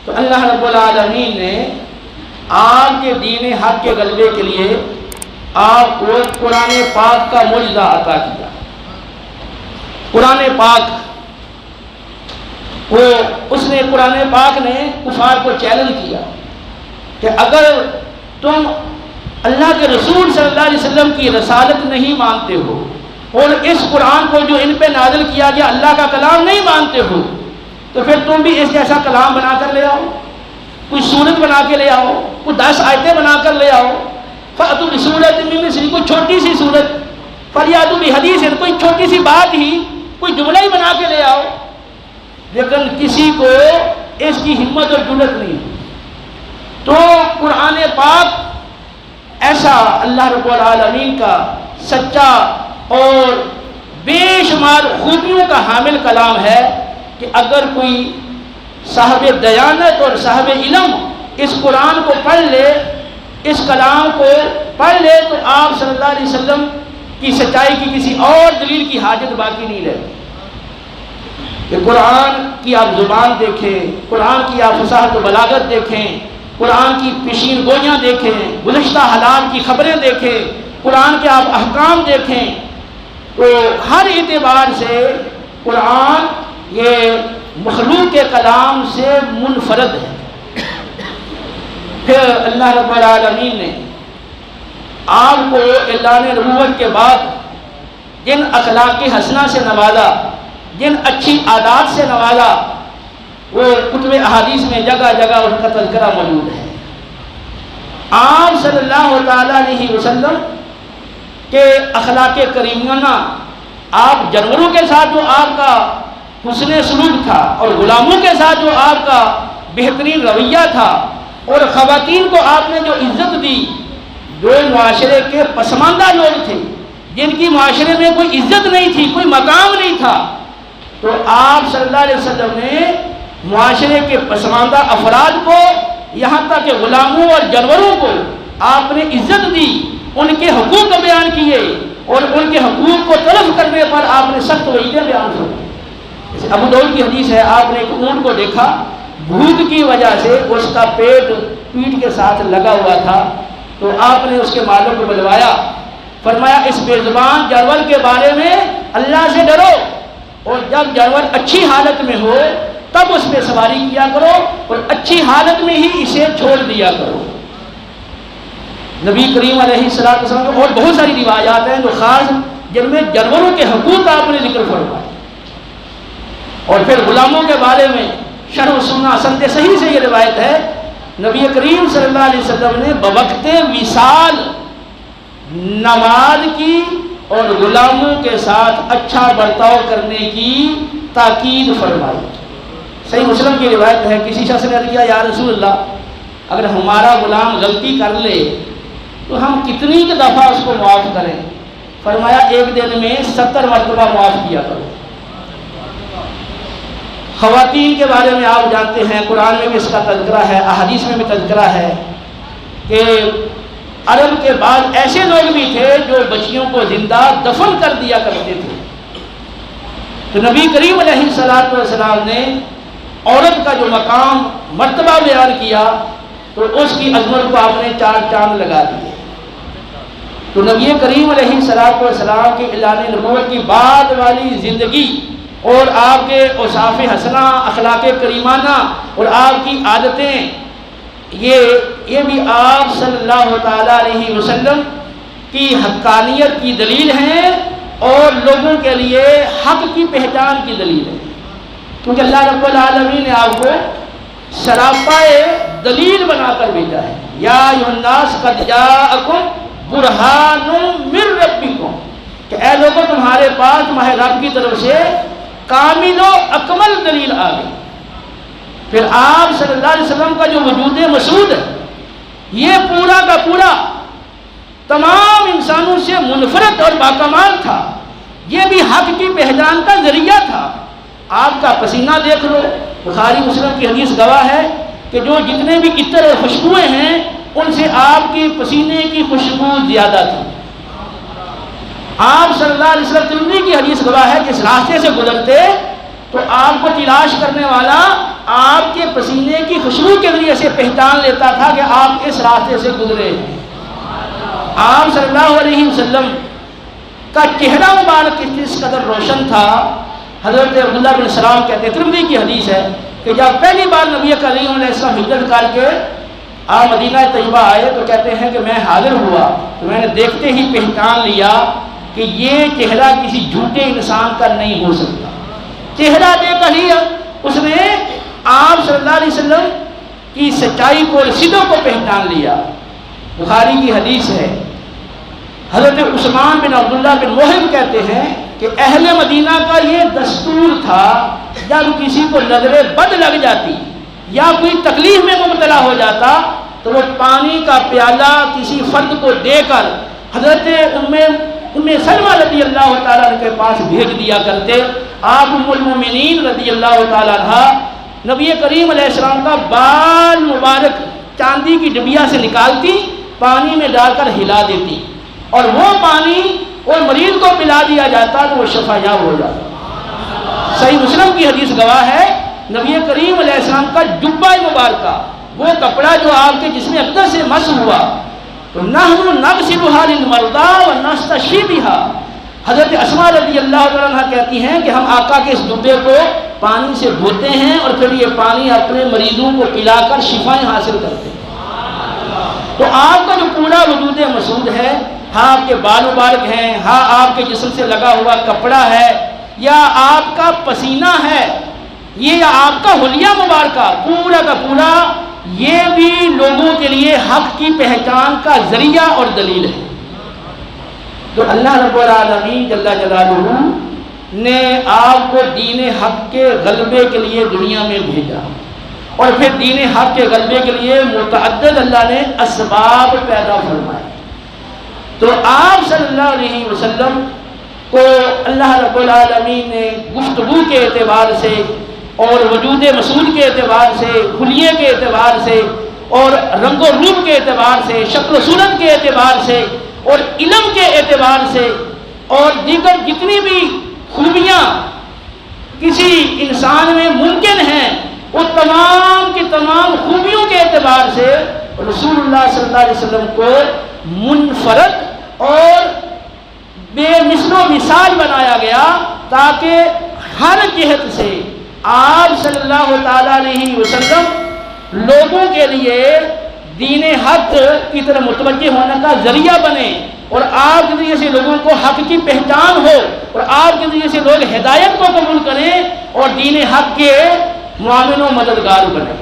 تو اللہ رب العالمین نے آپ کے دین حق کے غلبے کے لیے آپ کو قرآن پاک کا معجزہ عطا کیا۔ قرآن پاک اس نے قرآن پاک نے کفار کو چیلنج کیا کہ اگر تم اللہ کے رسول صلی اللہ علیہ وسلم کی رسالت نہیں مانتے ہو اور اس قرآن کو جو ان پہ نازل کیا گیا اللہ کا کلام نہیں مانتے ہو، تو پھر تم بھی اس جیسا کلام بنا کر لے آؤ، کوئی سورت بنا کے لے آؤ، کوئی 10 آیتیں بنا کر لے آؤ، فَأْتُوا بِسُورَةٍ مِّن مِّثْلِهِ، کوئی چھوٹی سی سورت، فَلْيَأْتُوا بِحَدِيثٍ، کوئی چھوٹی سی بات ہی، کوئی جملہ ہی بنا کے لے آؤ۔ لیکن کسی کو اس کی ہمت اور جرأت نہیں۔ تو قرآن پاک ایسا اللہ رب العالمین کا سچا اور بے شمار خوبیوں کا حامل کلام ہے کہ اگر کوئی صاحب دیانت اور صاحب علم اس قرآن کو پڑھ لے، اس کلام کو پڑھ لے، تو آپ صلی اللہ علیہ وسلم کی سچائی کی کسی اور دلیل کی حاجت باقی نہیں رہتی۔ کہ قرآن کی آپ زبان دیکھیں، قرآن کی آپ فصاحت و بلاغت دیکھیں، قرآن کی پیشین گوئیاں دیکھیں، گزشتہ حالات کی خبریں دیکھیں، قرآن کے آپ احکام دیکھیں، تو ہر اعتبار سے قرآن یہ مخلوق کے کلام سے منفرد ہے۔ پھر اللہ رب العالمین نے آپ کو اعلان نبوت کے بعد جن اخلاق حسنہ سے نوازا، جن اچھی عادات سے نوازا، وہ کتب احادیث میں جگہ جگہ ان کا تذکرہ موجود ہے۔ آپ صلی اللہ تعالیٰ علیہ وسلم کہ اخلاق کریمانہ، آپ جانوروں کے ساتھ جو آپ کا حسن سلوک تھا اور غلاموں کے ساتھ جو آپ کا بہترین رویہ تھا، اور خواتین کو آپ نے جو عزت دی، جو معاشرے کے پسماندہ لوگ تھے، جن کی معاشرے میں کوئی عزت نہیں تھی، کوئی مقام نہیں تھا، تو آپ صلی اللہ علیہ وسلم نے معاشرے کے پسماندہ افراد کو، یہاں تک کہ غلاموں اور جانوروں کو آپ نے عزت دی، ان کے حقوق بیان کیے، اور ان کے حقوق کو تلف کرنے پر آپ نے سخت وعیدیں بیان فرمائیں۔ جیسے ابو داؤد کی حدیث ہے، آپ نے ایک اونٹ کو دیکھا، بھوک کی وجہ سے اس کا پیٹ کے ساتھ لگا ہوا تھا، تو آپ نے اس کے مالک کو بلوایا، فرمایا اس بے زبان جانور کے بارے میں اللہ سے ڈرو، اور جب جانور اچھی حالت میں ہو تب اس پہ سواری کیا کرو، اور اچھی حالت میں ہی اسے چھوڑ دیا کرو۔ نبی کریم علیہ السلام اور بہت ساری روایات ہیں جو خاص جن میں جانوروں کے حقوق آپ نے ذکر فرمایا۔ اور پھر غلاموں کے بارے میں شرح سننا سند صحیح سے یہ روایت ہے، نبی کریم صلی اللہ علیہ وسلم نے بوقت وصال نماز کی اور غلاموں کے ساتھ اچھا برتاؤ کرنے کی تاکید فرمائی۔ صحیح مسلم کی روایت ہے، کسی شخص نے کیا یا رسول اللہ، اگر ہمارا غلام غلطی کر لے تو ہم کتنی دفعہ اس کو معاف کریں؟ فرمایا ایک دن میں 70 مرتبہ معاف کیا کرو۔ خواتین کے بارے میں آپ جانتے ہیں، قرآن میں بھی اس کا تذکرہ ہے، احادیث میں بھی تذکرہ ہے کہ عرب کے بعد ایسے لوگ بھی تھے جو بچیوں کو زندہ دفن کر دیا کرتے تھے۔ تو نبی کریم علیہ السلام نے عورت کا جو مقام مرتبہ بیان کیا، تو اس کی عظمت کو آپ نے 4 چاند لگا دیے۔ تو نبی کریم علیہ السلام کے اعلان نبوت کی بعد والی زندگی اور آپ کے اوصاف حسنہ، اخلاق کریمانہ اور آپ کی عادتیں، یہ بھی آپ صلی اللہ تعالیٰ علیہ وسلم کی حقانیت کی دلیل ہیں اور لوگوں کے لیے حق کی پہچان کی دلیل ہے، کیونکہ اللہ رب العالمین نے آپ کو سراپائے دلیل بنا کر بھیجا ہے۔ یا ایھا الناس قد جاءکم برہان من ربکم، کہ اے لوگوں تمہارے پاس تمہارے رب کی طرف سے کامل و اکمل دلیل آ گئی۔ پھر آپ صلی اللہ علیہ وسلم کا جو وجود مسعود ہے، یہ پورا کا پورا تمام انسانوں سے منفرد اور باکمال تھا، یہ بھی حق کی پہچان کا ذریعہ تھا۔ آپ کا پسینہ دیکھ لو، بخاری مسلم کی حدیث گواہ ہے کہ جو جتنے بھی عطر اور خوشبوئیں ہیں ان سے آپ کی پسینے کی خوشبو زیادہ تھی۔ آپ صلی اللہ علیہ وسلم ترمذی کی حدیث گواہ ہے کہ اس راستے سے گزرتے تو آپ کو تلاش کرنے والا آپ کے پسینے کی خوشبو کے ذریعے سے پہچان لیتا تھا کہ آپ اس راستے سے گزرے ہیں۔ آپ صلی اللہ علیہ وسلم کا چہرہ مبارک اس قدر روشن تھا، حضرت عبداللہ بن سلام کہتے ہیں، ترمذی کی حدیث ہے کہ جب پہلی بار نبی کریم علیہ السلام ہجرت کر کے آپ مدینہ طیبہ آئے تو کہتے ہیں کہ میں حاضر ہوا تو میں نے دیکھتے ہی پہچان لیا کہ یہ چہرہ کسی جھوٹے انسان کا نہیں ہو سکتا۔ چہرہ دیکھ کر ہی اس نے آپ صلی اللہ علیہ وسلم کی سچائی کو، رسیدوں کو پہچان لیا۔ بخاری کی حدیث ہے، حضرت عثمان بن عبداللہ بن موہب کہتے ہیں کہ اہل مدینہ کا یہ دستور تھا جب کسی کو نظر بد لگ جاتی یا کوئی تکلیف میں مبتلا ہو جاتا تو وہ پانی کا پیالہ کسی فرد کو دے کر حضرت ام سلمہ رضی اللہ تعالیٰ عنہ کے پاس بھیج دیا کرتے۔ آپ ام المومنین رضی اللہ تعالیٰ عنہ نبی کریم علیہ السلام کا بال مبارک چاندی کی ڈبیا سے نکالتی، پانی میں ڈال کر ہلا دیتی، اور وہ پانی اور مریض کو پلا دیا جاتا تو وہ شفا یاب ہو جاتا۔ صحیح مسلم کی حدیث گواہ ہے، نبی کریم علیہ السلام کا جبہ مبارکہ، وہ کپڑا جو آپ کے جسم اقدس سے مس ہوا، تو نحن نغسلها للمرضى ونستشفي بها، حضرت اسماء رضی اللہ عنہا کہتی ہیں کہ ہم آقا کے اس جبے کو پانی سے دھوتے ہیں اور پھر یہ پانی اپنے مریضوں کو پلا کر شفائیں حاصل کرتے ہیں۔ تو آپ کا جو پورا وجود مسعود ہے، ہاں آپ کے بال مبارک ہیں، ہاں آپ کے جسم سے لگا ہوا کپڑا ہے، یا آپ کا پسینہ ہے، یہ آپ کا حلیہ مبارکہ پورا کا پورا، یہ بھی لوگوں کے لیے حق کی پہچان کا ذریعہ اور دلیل ہے۔ تو اللہ رب العالمین جل جلالہ نے آپ کو دین حق کے غلبے کے لیے دنیا میں بھیجا، اور پھر دین حق کے غلبے کے لیے متعدد اللہ نے اسباب پیدا فرمائے۔ تو آپ صلی اللہ علیہ وسلم کو اللہ رب العالمین نے گفتگو کے اعتبار سے اور وجود مسعود کے اعتبار سے، حلیے کے اعتبار سے، اور رنگ و روپ کے اعتبار سے، شکل و صورت کے اعتبار سے، اور علم کے اعتبار سے، اور دیگر جتنی بھی خوبیاں کسی انسان میں ممکن ہیں، وہ تمام کی تمام خوبیوں کے اعتبار سے رسول اللہ صلی اللہ علیہ وسلم کو منفرد اور بے مثل و مثال بنایا گیا، تاکہ ہر جہت سے آپ صلی اللہ تعالیٰ علیہ وسلم لوگوں کے لیے دین حق کی طرف متوجہ ہونے کا ذریعہ بنے، اور آپ کے ذریعے سے لوگوں کو حق کی پہچان ہو، اور آپ کے ذریعے سے لوگ ہدایت کو قبول کریں اور دین حق کے معاون و مددگار بنیں۔